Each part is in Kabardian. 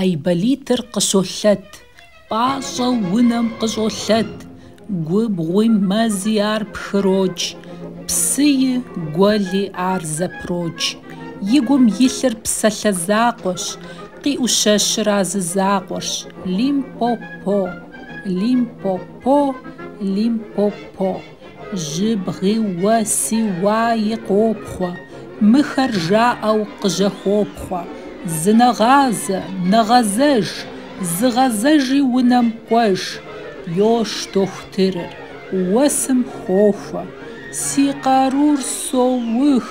Айболитыр къыщолъэт, пӀащӀэу унэм къыщӀолъэт, гу бгъуи мэзи ар пхырокӀ, псыи гуэли ар зэпрокӀ. И гум илъыр псалъэ закъуэщ, къиӀущэщыр а зы закъуэрщ. Лимпопо, Лимпопо, Лимпопо. Жьыбгъи уэси уаи къопхъуэ, мыхэр жаӀэу къыжьэхуопхъуэ. Зынэгъазэ, нэгъэзэж, зыгъэзэжи унэм кӀуэж. Йош дохутырыр, уэсым хохуэ. Си къарур соух,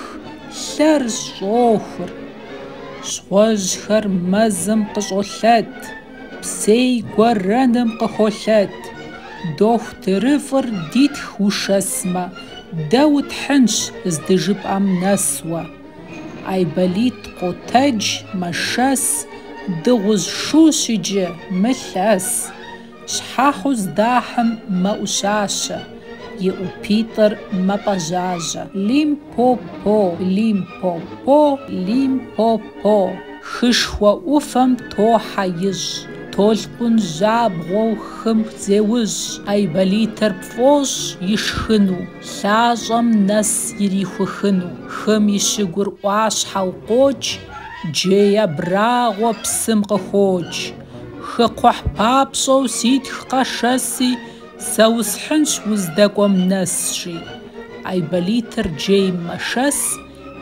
лъэр щӀохур. Щхъуэжьхэр мэзым къыщӀолъэт, псей гуэрэным къыхолъэт. ДохутырыфӀыр дитх ушэсмэ, дэ утхьынщ здыжыпӀэм нэсуэ. Айболит къотэдж, мэшэс, дыгъужь шущ иджы, мылъэс. Щхьэхъыу здахьым мэӀущащэ, и ӀупитӀыр мэпӀэжьажьэ. Лимпопо, Лимпопо, Лимпопо. Хышхуэ Ӏуфэм тохьэ ижь, толъкъун жьабгъуэу хым зеужь. Айболитыр пфӀощӀ ишхыну, лъащӀэм нэс ирихухыну. Хым и щыгур Ӏуащхьэу къокӀ, джей абрагъуэ псым къыхокӀ. Хыкхъухь папщӀэу ситх къэшэси, сэ усхьынщ уздэкӀуэм нэсщи. Айболитыр джейм мэшэс,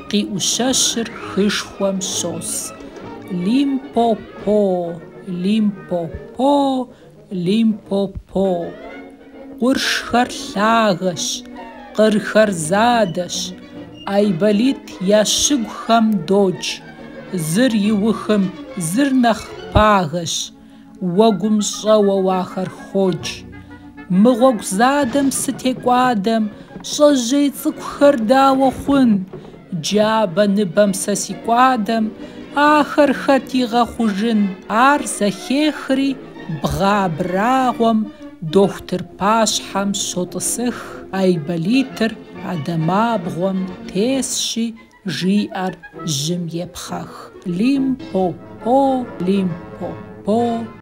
къиӀущэщыр хышхуэм щос. Лимпопо, Лимпопо, Лимпопо. Къуршхэр лъагэщ, кърхэр задэщ. Айболит я щыгухэм додж. Зыр иухым, зыр нэхъ пагэщ. Уэгум щӀэуэу ахэр ходж. Мы гъуэгу задэм сытекӀуадэм, щӀэжьей цӀыкӀухэр дауэ хъун? Джабэ ныбэм сэ си кӀуадэм, ахэр хэт игъэхъужын? Ар зэхехри, бгъэ абрагъуэм, дохутыр пащхьэм щотӀысых. Айболитыр адэмабгъуэм тесщи, жиӀэр жьым епхъэх. Лимпопо, Лимпопо.